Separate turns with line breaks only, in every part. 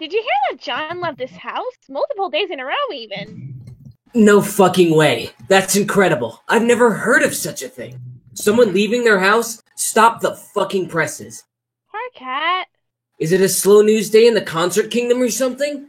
Did you hear that John left this house? Multiple days in a row, even.
No fucking way. That's incredible. I've never heard of such a thing. Someone leaving their house? Stop the fucking presses.
Poor cat.
Is it a slow news day in the concert kingdom or something?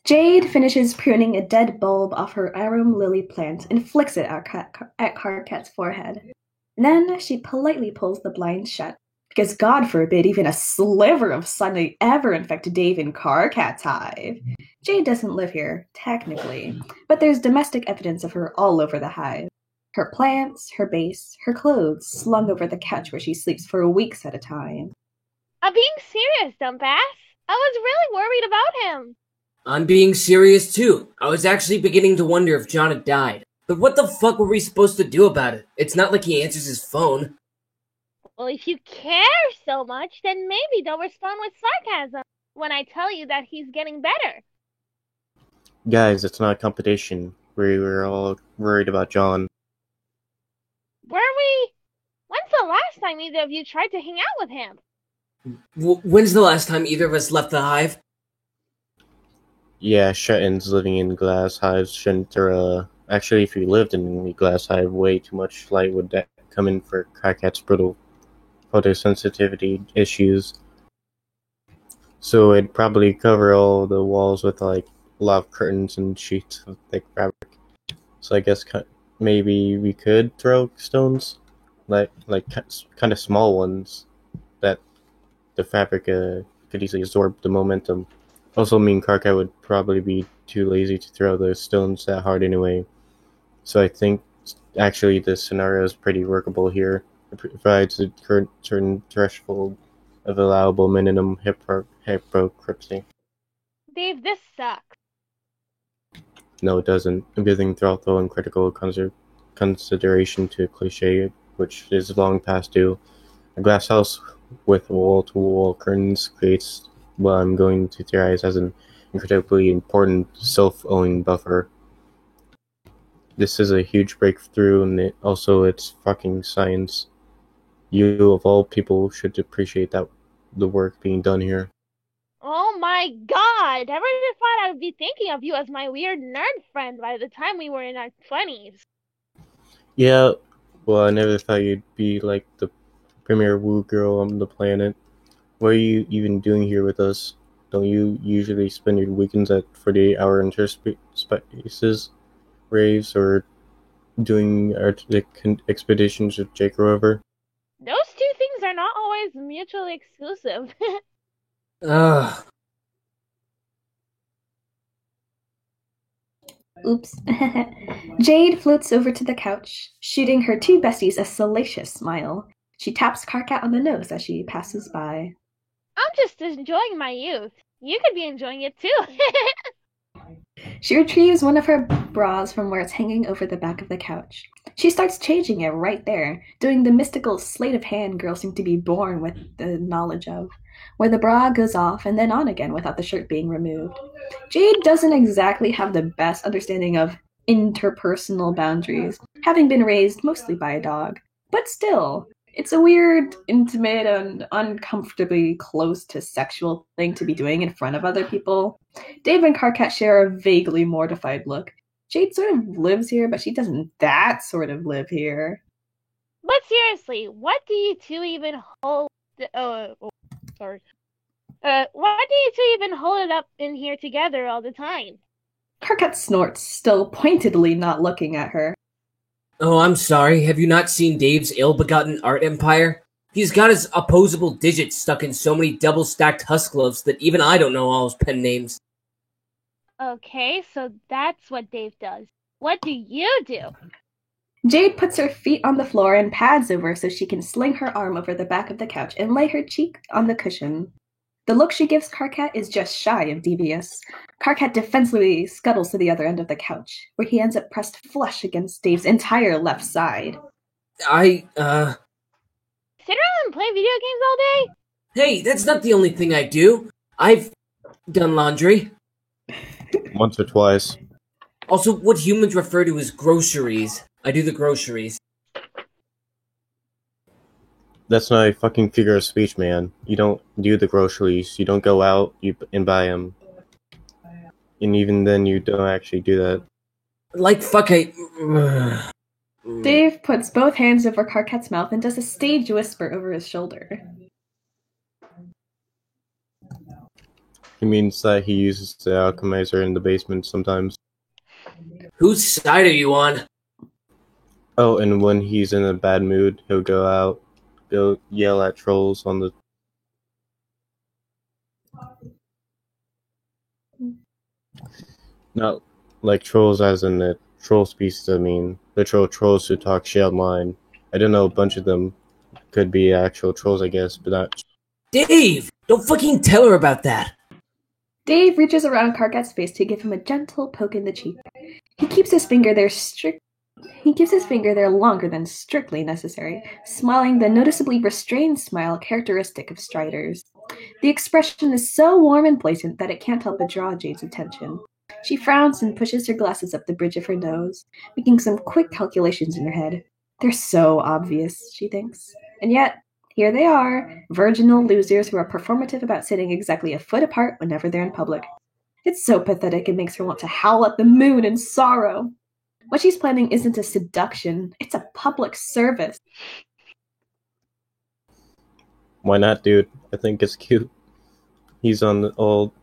Jade finishes pruning a dead bulb off her arum lily plant and flicks it at Karkat's forehead. Then she politely pulls the blind shut, because God forbid even a sliver of sunlight ever infect Dave in Karkat's hive. Jade doesn't live here, technically, but there's domestic evidence of her all over the hive. Her plants, her base, her clothes slung over the couch where she sleeps for weeks at a time.
I'm being serious, Dumbass. I was really worried about him.
I'm being serious too. I was actually beginning to wonder if John had died. But what the fuck were we supposed to do about it? It's not like he answers his phone.
Well, if you care so much, then maybe don't respond with sarcasm when I tell you that he's getting better.
Guys, it's not a competition. We were all worried about John.
Were we? When's the last time either of you tried to hang out with him?
When's the last time either of us left the hive?
Yeah, shut-ins living in glass hives shouldn't, actually, if you lived in a glass hive, way too much light would come in for Karkat's brittle photosensitivity issues. So it'd probably cover all the walls with, like, a lot of curtains and sheets of thick fabric. So I guess maybe we could throw stones, like kind of small ones, that the fabric could easily absorb the momentum. Also, me and Karkat would probably be too lazy to throw those stones that hard anyway. So I think actually this scenario is pretty workable here. It provides a certain threshold of allowable minimum hypocrisy.
Dave, this sucks.
No, it doesn't. Giving thoughtful and critical consideration to a cliche, which is long past due. A glass house with wall-to-wall curtains creates what I'm going to theorize as an incredibly important self-owning buffer. This is a huge breakthrough, and it's fucking science. You, of all people, should appreciate the work being done here.
Oh my god! Never thought I would be thinking of you as my weird nerd friend by the time we were in our 20s.
Yeah, well, I never thought you'd be like the premier woo girl on the planet. What are you even doing here with us? Don't you usually spend your weekends at 48-hour interspaces, raves, or doing Arctic expeditions with Jake Rover?
Those two things are not always mutually exclusive.
Ugh.
Oops. Jade floats over to the couch, shooting her two besties a salacious smile. She taps Karkat on the nose as she passes by.
I'm just enjoying my youth. You could be enjoying it too.
She retrieves one of her bras from where it's hanging over the back of the couch. She starts changing it right there, doing the mystical sleight of hand girls seem to be born with the knowledge of, where the bra goes off and then on again without the shirt being removed. Jade doesn't exactly have the best understanding of interpersonal boundaries, having been raised mostly by a dog. But still, it's a weird, intimate, and uncomfortably close to sexual thing to be doing in front of other people. Dave and Karkat share a vaguely mortified look. Jade sort of lives here, but she doesn't that sort of live here.
But seriously, what do you two even hold... sorry. Why do you two even hold it up in here together all the time?
Karkat snorts, still pointedly not looking at her.
Oh, I'm sorry. Have you not seen Dave's ill-begotten art empire? He's got his opposable digits stuck in so many double-stacked husk gloves that even I don't know all his pen names.
Okay, so that's what Dave does. What do you do?
Jade puts her feet on the floor and pads over so she can sling her arm over the back of the couch and lay her cheek on the cushion. The look she gives Karkat is just shy of devious. Karkat defensively scuttles to the other end of the couch, where he ends up pressed flush against Dave's entire left side.
Sit around and play video games all day?
Hey, that's not the only thing I do. I've done laundry.
Once or twice.
Also, what humans refer to as groceries. I do the groceries.
That's not a fucking figure of speech, man. You don't do the groceries. You don't go out and buy them. And even then, you don't actually do that.
Like, fuck,
Dave puts both hands over Karkat's mouth and does a stage whisper over his shoulder.
He means that he uses the alchemizer in the basement sometimes.
Whose side are you on?
Oh, and when he's in a bad mood, he'll go out, he'll yell at trolls on the... Not like trolls as in the troll species, I mean. Literal trolls who talk shit online. I don't know, a bunch of them could be actual trolls, I guess, but not...
Dave! Don't fucking tell her about that!
Dave reaches around Karkat's face to give him a gentle poke in the cheek. He keeps his finger there longer than strictly necessary, smiling the noticeably restrained smile characteristic of Striders. The expression is so warm and blatant that it can't help but draw Jade's attention. She frowns and pushes her glasses up the bridge of her nose, making some quick calculations in her head. They're so obvious, she thinks. And yet, here they are, virginal losers who are performative about sitting exactly a foot apart whenever they're in public. It's so pathetic it makes her want to howl at the moon in sorrow. What she's planning isn't a seduction, it's a public service.
Why not, dude? I think it's cute. He's on all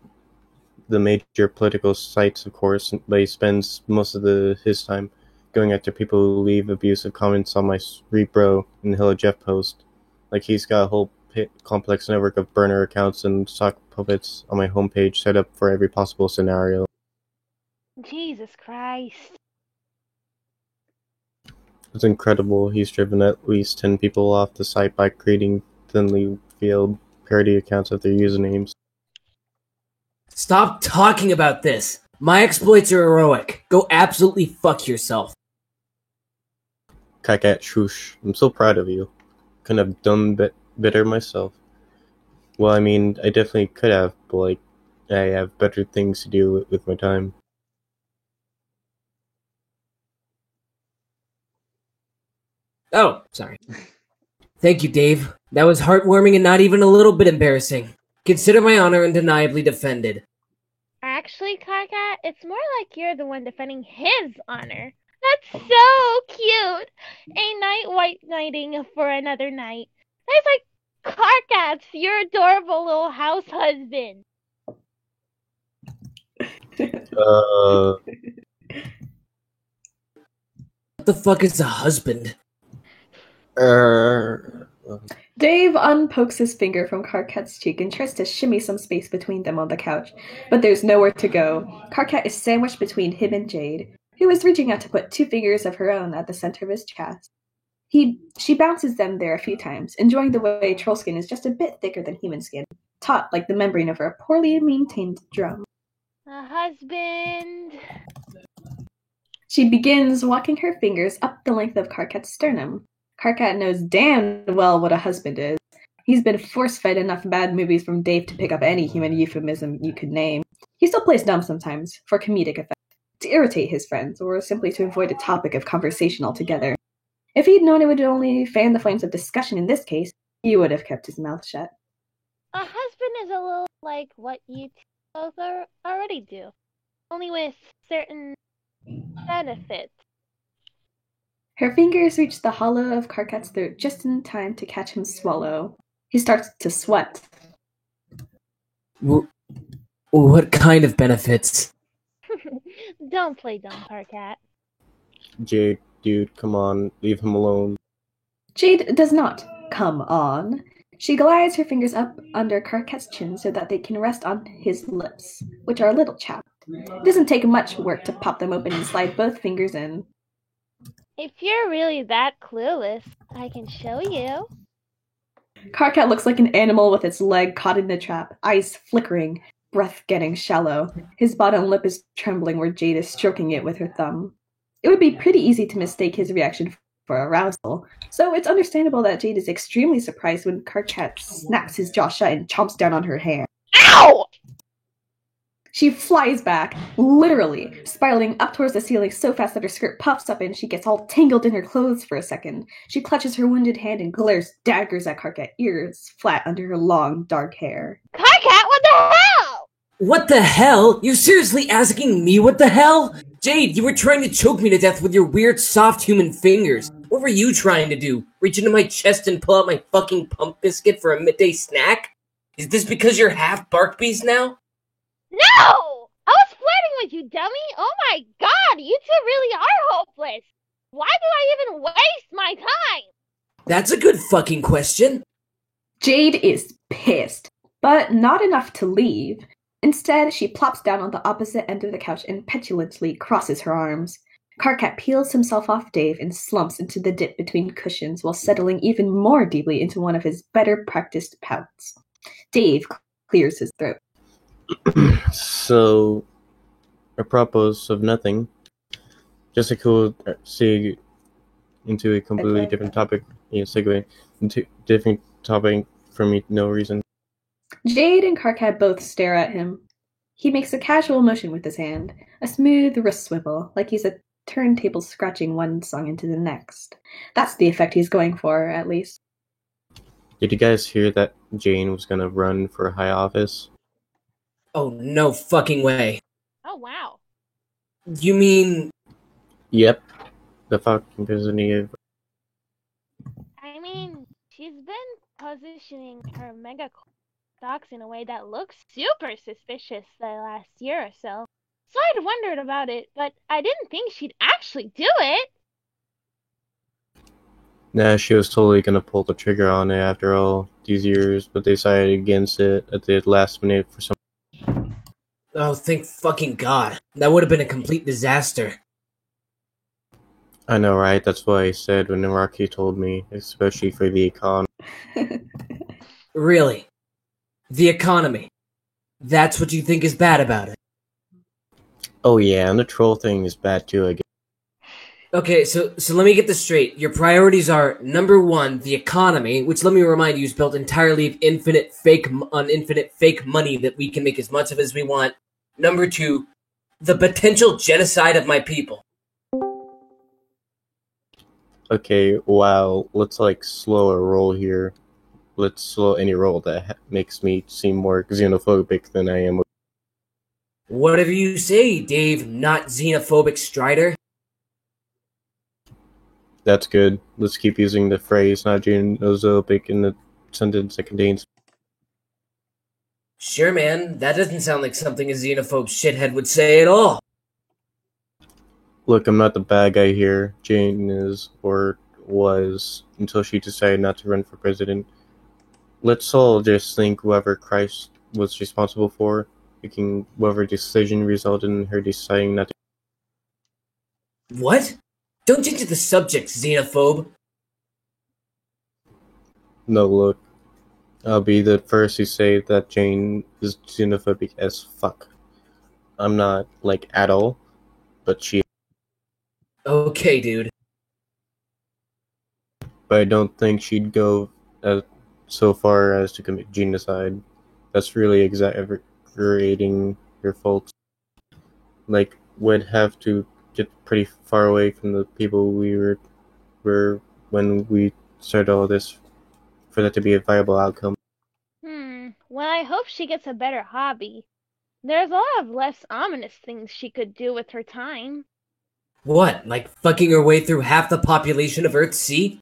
the major political sites, of course, but he spends most of his time going after people who leave abusive comments on my repro and Hello Jeff post. Like, he's got a whole complex network of burner accounts and sock puppets on my homepage set up for every possible scenario.
Jesus Christ.
It's incredible. He's driven at least 10 people off the site by creating thinly veiled parody accounts of their usernames.
Stop talking about this! My exploits are heroic. Go absolutely fuck yourself.
Karkat Shush, I'm so proud of you. Couldn't have done better myself. Well, I mean, I definitely could have, but like, I have better things to do with my time.
Oh, sorry. Thank you, Dave. That was heartwarming and not even a little bit embarrassing. Consider my honor undeniably defended.
Actually, Karkat, it's more like you're the one defending his honor. That's so cute! A night white knighting for another night. That's like Karkat's, your adorable little house husband.
What the fuck is a husband?
Dave unpokes his finger from Karkat's cheek and tries to shimmy some space between them on the couch, but there's nowhere to go. Karkat is sandwiched between him and Jade, who is reaching out to put 2 fingers of her own at the center of his chest. She bounces them there a few times, enjoying the way troll skin is just a bit thicker than human skin, taut like the membrane over a poorly maintained drum.
A husband.
She begins walking her fingers up the length of Karkat's sternum. Karkat knows damn well what a husband is. He's been force-fed enough bad movies from Dave to pick up any human euphemism you could name. He still plays dumb sometimes, for comedic effect, to irritate his friends, or simply to avoid a topic of conversation altogether. If he'd known it would only fan the flames of discussion in this case, he would have kept his mouth shut.
A husband is a little like what you both already do, only with certain benefits.
Her fingers reach the hollow of Karkat's throat just in time to catch him swallow. He starts to sweat.
What kind of benefits?
Don't play dumb, Karkat.
Jade, dude, come on, leave him alone.
Jade does not come on. She glides her fingers up under Karkat's chin so that they can rest on his lips, which are a little chapped. It doesn't take much work to pop them open and slide both fingers in.
If you're really that clueless, I can show you.
Karkat looks like an animal with its leg caught in the trap, eyes flickering, breath getting shallow. His bottom lip is trembling where Jade is stroking it with her thumb. It would be pretty easy to mistake his reaction for arousal, so it's understandable that Jade is extremely surprised when Karkat snaps his jaw shut and chomps down on her hair.
Ow!
She flies back, literally, spiraling up towards the ceiling so fast that her skirt puffs up and she gets all tangled in her clothes for a second. She clutches her wounded hand and glares daggers at Karkat, ears flat under her long, dark hair.
Karkat, what the hell?
What the hell? You're seriously asking me what the hell? Jade, you were trying to choke me to death with your weird, soft human fingers. What were you trying to do? Reach into my chest and pull out my fucking pump biscuit for a midday snack? Is this because you're half bark beast now?
No! I was flirting with you, dummy! Oh my god, you two really are hopeless! Why do I even waste my time?
That's a good fucking question.
Jade is pissed, but not enough to leave. Instead, she plops down on the opposite end of the couch and petulantly crosses her arms. Karkat peels himself off Dave and slumps into the dip between cushions while settling even more deeply into one of his better practiced pouts. Dave clears his throat.
So, apropos of nothing, Jessica will segue into a completely different topic. Yeah, segue into different topic for me, no reason.
Jade and Karkat both stare at him. He makes a casual motion with his hand, a smooth wrist swivel, like he's a turntable scratching one song into the next. That's the effect he's going for, at least.
Did you guys hear that Jane was gonna run for high office?
Oh, no fucking way.
Oh wow.
You mean...
Yep. The fucking president.
I mean, she's been positioning her mega stocks in a way that looks super suspicious the last year or so. So I'd wondered about it, but I didn't think she'd actually do it.
Nah, she was totally gonna pull the trigger on it after all these years, but they decided against it at the last minute for some.
Oh, thank fucking God. That would have been a complete disaster.
I know, right? That's what I said when Rocky told me, especially for the economy.
Really? The economy. That's what you think is bad about it?
Oh yeah, and the troll thing is bad too, I guess.
Okay, so let me get this straight. Your priorities are, number one, the economy, which let me remind you is built entirely of infinite fake money that we can make as much of as we want. Number two, the potential genocide of my people.
Okay, wow, let's slow a roll here. Let's slow any roll that makes me seem more xenophobic than I am.
Whatever you say, Dave, not xenophobic Strider.
That's good. Let's keep using the phrase not xenophobic in the sentence that contains.
Sure, man, that doesn't sound like something a xenophobe shithead would say at all.
Look, I'm not the bad guy here. Jane is, or was, until she decided not to run for president. Let's all just think whoever Christ was responsible for, making whatever decision resulted in her deciding not to.
What? Don't change the subject, xenophobe.
No, look. I'll be the first to say that Jane is xenophobic as fuck. I'm not, at all, but she.
Okay, dude.
But I don't think she'd go so far as to commit genocide. That's really exaggerating your faults. Would have to get pretty far away from the people we were when we started all this for that to be a viable outcome.
Well, I hope she gets a better hobby. There's a lot of less ominous things she could do with her time.
What, like fucking her way through half the population of Earthsea?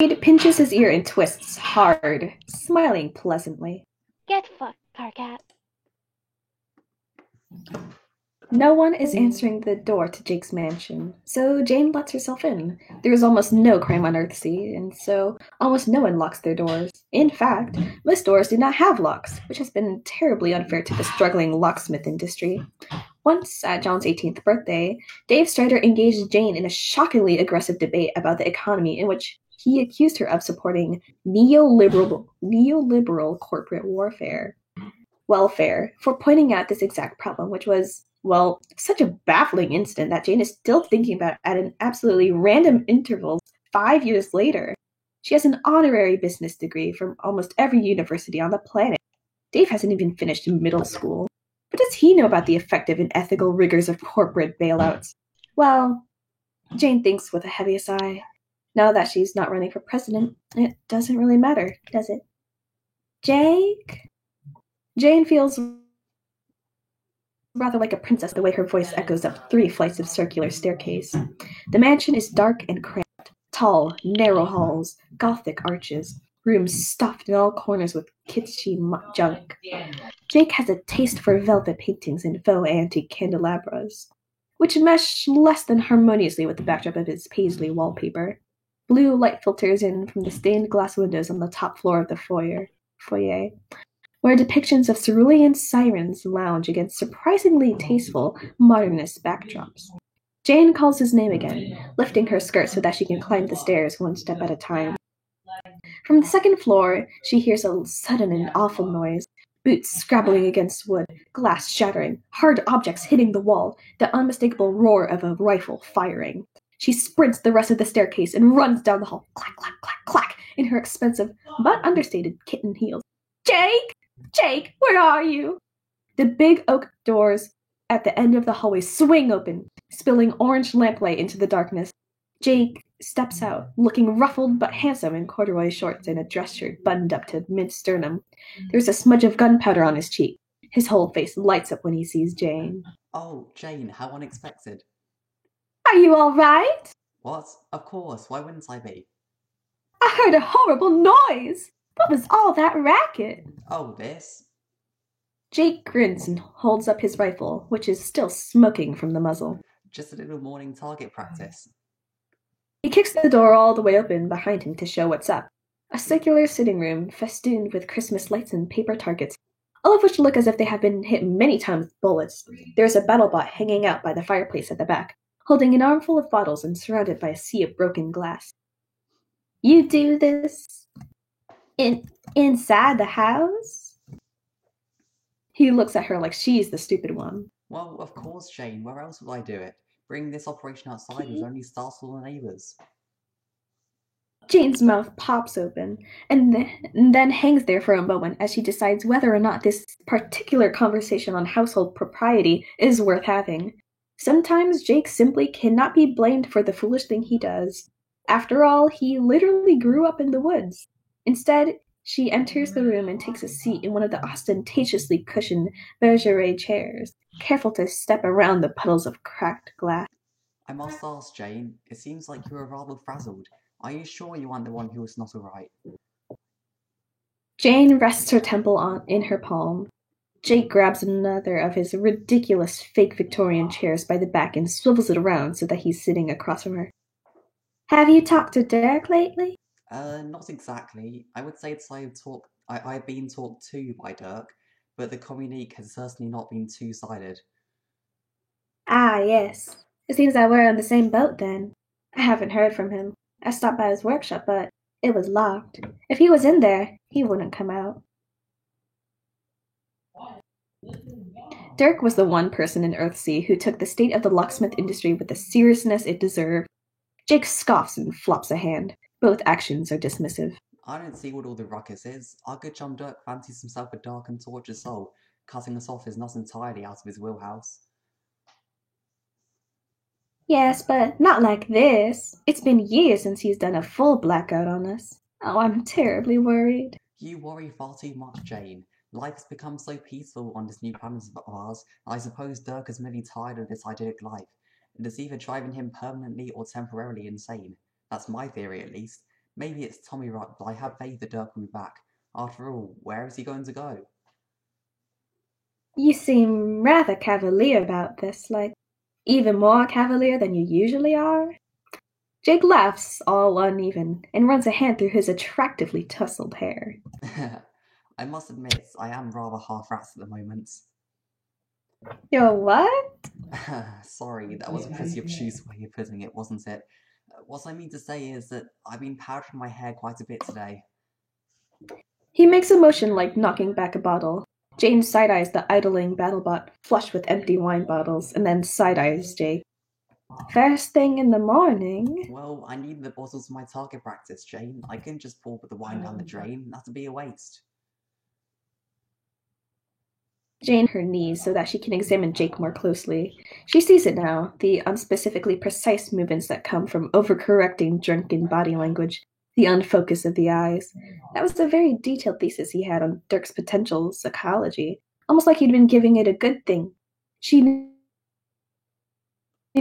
Jade pinches his ear and twists hard, smiling pleasantly.
Get fucked, Karkat.
No one is answering the door to Jake's mansion, so Jane lets herself in. There is almost no crime on Earthsea, and so almost no one locks their doors. In fact, most doors do not have locks, which has been terribly unfair to the struggling locksmith industry. Once, at John's 18th birthday, Dave Strider engaged Jane in a shockingly aggressive debate about the economy in which he accused her of supporting neoliberal corporate welfare for pointing out this exact problem, which was, well, such a baffling incident that Jane is still thinking about at an absolutely random interval 5 years later. She has an honorary business degree from almost every university on the planet. Dave hasn't even finished middle school. What does he know about the effective and ethical rigors of corporate bailouts? Well, Jane thinks with a heavy sigh. Now that she's not running for president, it doesn't really matter, does it? Jake? Jane feels rather like a princess the way her voice echoes up 3 flights of circular staircase. The mansion is dark and cramped. Tall, narrow halls, Gothic arches, rooms stuffed in all corners with kitschy junk. Jake has a taste for velvet paintings and faux antique candelabras, which mesh less than harmoniously with the backdrop of his paisley wallpaper. Blue light filters in from the stained glass windows on the top floor of the foyer, where depictions of cerulean sirens lounge against surprisingly tasteful modernist backdrops. Jane calls his name again, lifting her skirt so that she can climb the stairs one step at a time. From the second floor, she hears a sudden and awful noise. Boots scrabbling against wood, glass shattering, hard objects hitting the wall, the unmistakable roar of a rifle firing. She sprints the rest of the staircase and runs down the hall, clack, clack, clack, clack, in her expensive but understated kitten heels. Jake! Jake, where are you? The big oak doors at the end of the hallway swing open, spilling orange lamplight into the darkness. Jake steps out, looking ruffled but handsome in corduroy shorts and a dress shirt buttoned up to mid-sternum. There's a smudge of gunpowder on his cheek. His whole face lights up when he sees Jane.
Oh, Jane, how unexpected.
Are you all right?
What? Of course, why wouldn't I be?
I heard a horrible noise. What was all that racket?
Oh, this?
Jake grins and holds up his rifle, which is still smoking from the muzzle.
Just a little morning target practice.
He kicks the door all the way open behind him to show what's up. A circular sitting room festooned with Christmas lights and paper targets, all of which look as if they have been hit many times with bullets. There's a BattleBot hanging out by the fireplace at the back, holding an armful of bottles and surrounded by a sea of broken glass. You do this? Inside the house? He looks at her like she's the stupid one.
Well, of course, Jane. Where else would I do it? Bringing this operation outside would only startle the neighbours.
Jane's mouth pops open, and then hangs there for a moment as she decides whether or not this particular conversation on household propriety is worth having. Sometimes Jake simply cannot be blamed for the foolish thing he does. After all, he literally grew up in the woods. Instead, she enters the room and takes a seat in one of the ostentatiously cushioned bergère chairs, careful to step around the puddles of cracked glass.
I must ask, Jane, it seems like you are rather frazzled. Are you sure you aren't the one who was not alright?
Jane rests her temple in her palm. Jake grabs another of his ridiculous fake Victorian chairs by the back and swivels it around so that he's sitting across from her. Have you talked to Derek lately?
Not exactly. I would say it's I've been talked to by Dirk, but the communique has certainly not been two-sided.
Ah, yes. It seems that we're on the same boat then. I haven't heard from him. I stopped by his workshop, but it was locked. If he was in there, he wouldn't come out. Dirk was the one person in Earthsea who took the state of the locksmith industry with the seriousness it deserved. Jake scoffs and flops a hand. Both actions are dismissive.
I don't see what all the ruckus is. Our good chum Dirk fancies himself a dark and tortured soul. Cutting us off is not entirely out of his wheelhouse.
Yes, but not like this. It's been years since he's done a full blackout on us. Oh, I'm terribly worried.
You worry far too much, Jane. Life has become so peaceful on this new planet of ours, and I suppose Dirk is merely tired of this idyllic life. It is either driving him permanently or temporarily insane. That's my theory, at least. Maybe it's Tommy Rot, but I have faith that Dirk will be back. After all, where is he going to go?
You seem rather cavalier about this, like even more cavalier than you usually are. Jake laughs, all uneven, and runs a hand through his attractively tousled hair.
I must admit, I am rather half-assed at the moment.
You're what?
Sorry, that was a pretty obtuse way of putting it, wasn't it? What I mean to say is that I've been powdering my hair quite a bit today.
He makes a motion like knocking back a bottle. Jane side-eyes the idling BattleBot, flush with empty wine bottles, and then side-eyes Jake. First thing in the morning?
Well, I need the bottles for my target practice, Jane. I couldn't just pour the wine down the drain. That'd be a waste.
Jane her knees so that she can examine Jake more closely. She sees it now, the unspecifically precise movements that come from overcorrecting drunken body language, the unfocus of the eyes. That was a very detailed thesis he had on Dirk's potential psychology, almost like he'd been giving it a good thing. She knew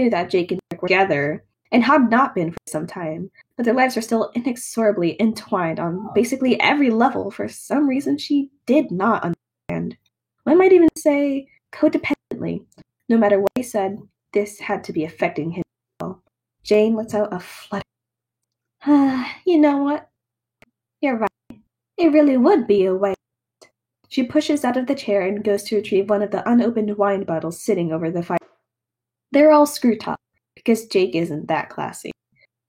that Jake and Dirk were together, and had not been for some time, but their lives were still inexorably entwined on basically every level for some reason she did not understand. One might even say codependently. No matter what he said, this had to be affecting him as well. Jane lets out a flutter. You know what? You're right. It really would be a waste. She pushes out of the chair and goes to retrieve one of the unopened wine bottles sitting over the fire. They're all screw top, because Jake isn't that classy.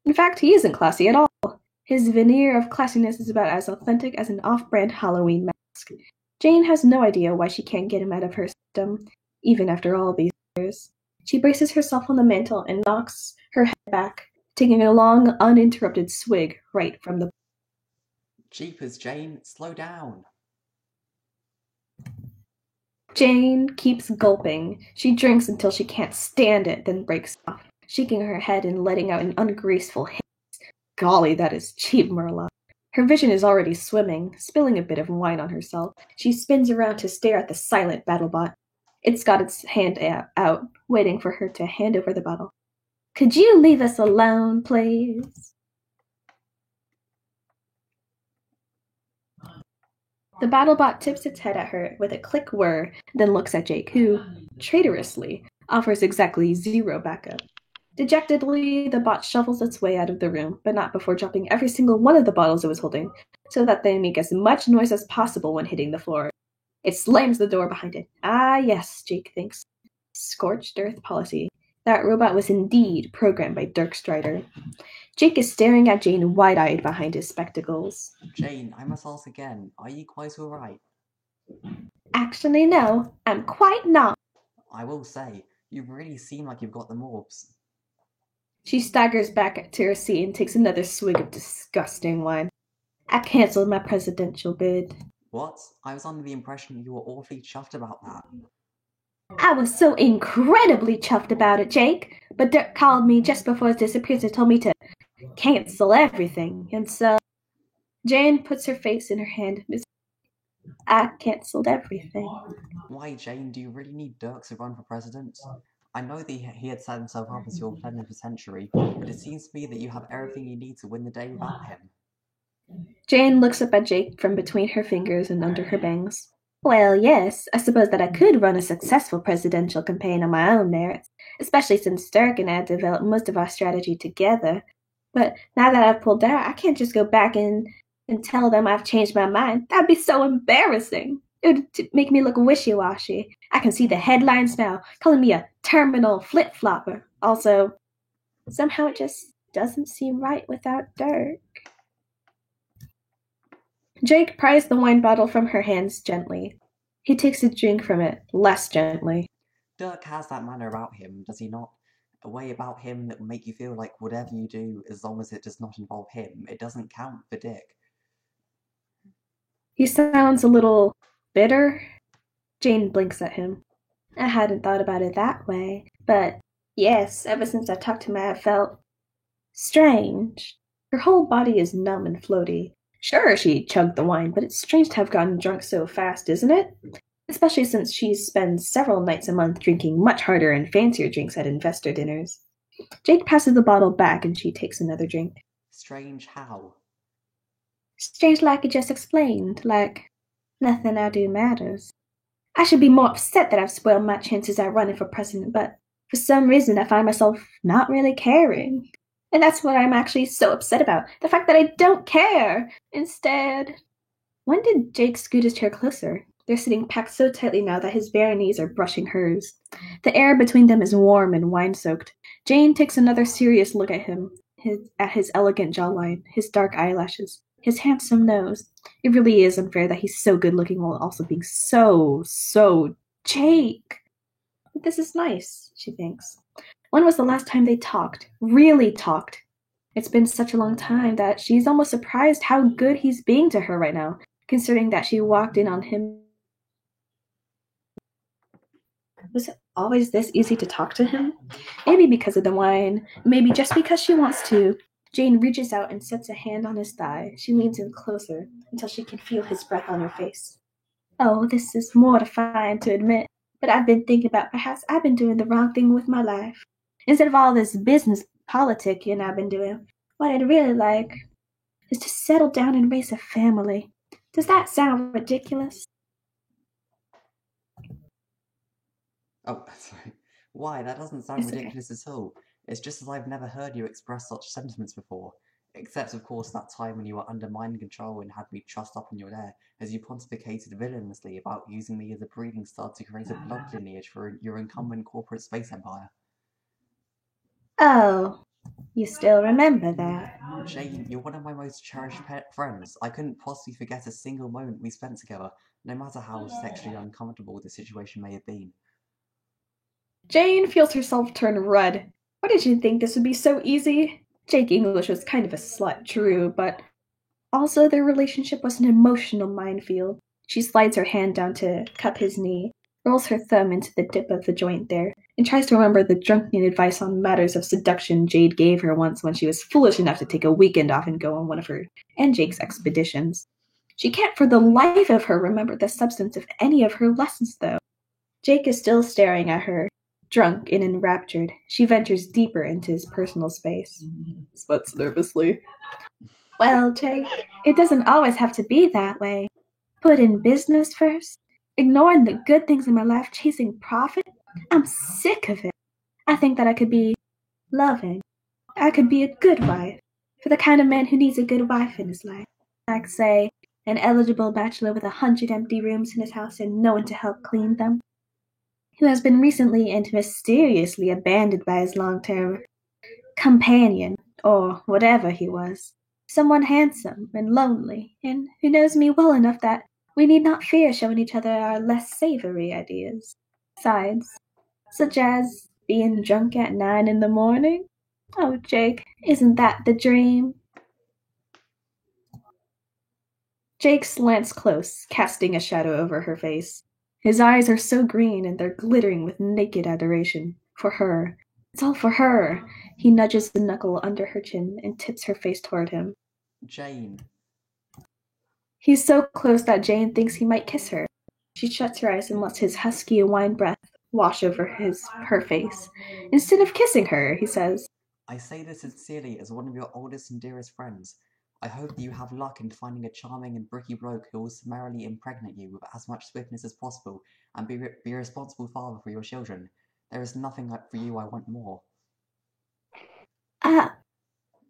In fact, he isn't classy at all. His veneer of classiness is about as authentic as an off-brand Halloween mask. Jane has no idea why she can't get him out of her system, even after all these years. She braces herself on the mantel and knocks her head back, taking a long, uninterrupted swig right from the...
Jeepers, Jane, slow down.
Jane keeps gulping. She drinks until she can't stand it, then breaks off, shaking her head and letting out an ungraceful hiss. Golly, that is cheap Murloc. Her vision is already swimming, spilling a bit of wine on herself. She spins around to stare at the silent BattleBot. It's got its hand out, waiting for her to hand over the bottle. Could you leave us alone, please? The BattleBot tips its head at her with a click whir, then looks at Jake, who, traitorously, offers exactly 0 backup. Dejectedly, the bot shuffles its way out of the room, but not before dropping every single one of the bottles it was holding, so that they make as much noise as possible when hitting the floor. It slams the door behind it. Ah, yes, Jake thinks. Scorched earth policy. That robot was indeed programmed by Dirk Strider. Jake is staring at Jane wide-eyed behind his spectacles.
Jane, I must ask again, are you quite alright?
Actually, no, I'm quite not.
I will say, you really seem like you've got the morphs.
She staggers back to her seat and takes another swig of disgusting wine. I cancelled my presidential bid.
What? I was under the impression you were awfully chuffed about that.
I was so incredibly chuffed about it, Jake, but Dirk called me just before his disappearance and told me to cancel everything, and so... Jane puts her face in her hand. I cancelled everything.
Why, Jane, do you really need Dirk to run for president? I know that he had set himself up as your plenipotentiary, but it seems to me that you have everything you need to win the day without him.
Jane looks up at Jake from between her fingers and under her bangs. Well, yes, I suppose that I could run a successful presidential campaign on my own merits, especially since Dirk and I developed most of our strategy together. But now that I've pulled out, I can't just go back and tell them I've changed my mind. That'd be so embarrassing. It would make me look wishy-washy. I can see the headlines now, calling me a terminal flip-flopper. Also, somehow it just doesn't seem right without Dirk. Jake pries the wine bottle from her hands gently. He takes a drink from it, less gently.
Dirk has that manner about him, does he not? A way about him that will make you feel like whatever you do, as long as it does not involve him, it doesn't count for Dick.
He sounds a little bitter. Jane blinks at him. I hadn't thought about it that way, but yes, ever since I talked to him, I've felt strange. Her whole body is numb and floaty. Sure, she chugged the wine, but it's strange to have gotten drunk so fast, isn't it? Especially since she spends several nights a month drinking much harder and fancier drinks at investor dinners. Jake passes the bottle back and she takes another drink.
Strange how?
Strange like you just explained, like nothing I do matters. I should be more upset that I've spoiled my chances at running for president, but for some reason I find myself not really caring. And that's what I'm actually so upset about, the fact that I don't care. Instead... When did Jake scoot his chair closer? They're sitting packed so tightly now that his bare knees are brushing hers. The air between them is warm and wine-soaked. Jane takes another serious look at him, at his elegant jawline, his dark eyelashes, his handsome nose. It really is unfair that he's so good-looking while also being so Jake. But this is nice, she thinks. When was the last time they talked? Really talked? It's been such a long time that she's almost surprised how good he's being to her right now, considering that she walked in on him Was it always this easy to talk to him? Maybe because of the wine, maybe just because she wants to. Jane reaches out and sets a hand on his thigh. She leans in closer until she can feel his breath on her face. Oh, this is mortifying to admit, but I've been thinking about perhaps I've been doing the wrong thing with my life. Instead of all this business politicking I've been doing, what I'd really like is to settle down and raise a family. Does that sound ridiculous?
Oh, sorry. Why? That doesn't sound
It's okay.
ridiculous at all. It's just as I've never heard you express such sentiments before. Except, of course, that time when you were under mind control and had me trussed up in your lair, as you pontificated villainously about using me as a breeding stud to create a blood lineage for your incumbent corporate space empire.
Oh, you still remember that?
Jane, you're one of my most cherished friends. I couldn't possibly forget a single moment we spent together, no matter how sexually uncomfortable the situation may have been.
Jane feels herself turn red. Why did you think this would be so easy? Jake English was kind of a slut, true, but also their relationship was an emotional minefield. She slides her hand down to cup his knee, rolls her thumb into the dip of the joint there, and tries to remember the drunken advice on matters of seduction Jade gave her once when she was foolish enough to take a weekend off and go on one of her and Jake's expeditions. She can't for the life of her remember the substance of any of her lessons, though. Jake is still staring at her. Drunk and enraptured, she ventures deeper into his personal space. Sweats nervously. Well, Jake, it doesn't always have to be that way. Put in business first, ignoring the good things in my life, chasing profit. I'm sick of it. I think that I could be loving. I could be a good wife for the kind of man who needs a good wife in his life. Like, say, an eligible bachelor with 100 empty rooms in his house and no one to help clean them, who has been recently and mysteriously abandoned by his long-term companion, or whatever he was. Someone handsome and lonely, and who knows me well enough that we need not fear showing each other our less savory ideas. Besides, such as being drunk at 9 in the morning? Oh, Jake, isn't that the dream? Jake slants close, casting a shadow over her face. His eyes are so green and they're glittering with naked adoration. For her. It's all for her. He nudges the knuckle under her chin and tips her face toward him.
Jane.
He's so close that Jane thinks he might kiss her. She shuts her eyes and lets his husky wine breath wash over her face. Instead of kissing her, he says,
I say this sincerely as one of your oldest and dearest friends. I hope that you have luck in finding a charming and bricky bloke who will summarily impregnate you with as much swiftness as possible and be a responsible father for your children. There is nothing for you I want more.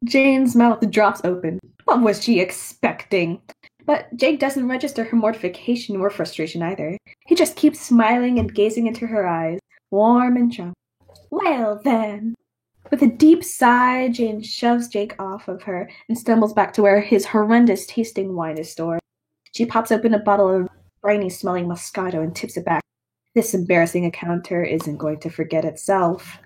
Jane's mouth drops open. What was she expecting? But Jake doesn't register her mortification or frustration either. He just keeps smiling and gazing into her eyes, warm and drunk. Well then. With a deep sigh, Jane shoves Jake off of her and stumbles back to where his horrendous-tasting wine is stored. She pops open a bottle of briny-smelling Moscato and tips it back. This embarrassing encounter isn't going to forget itself.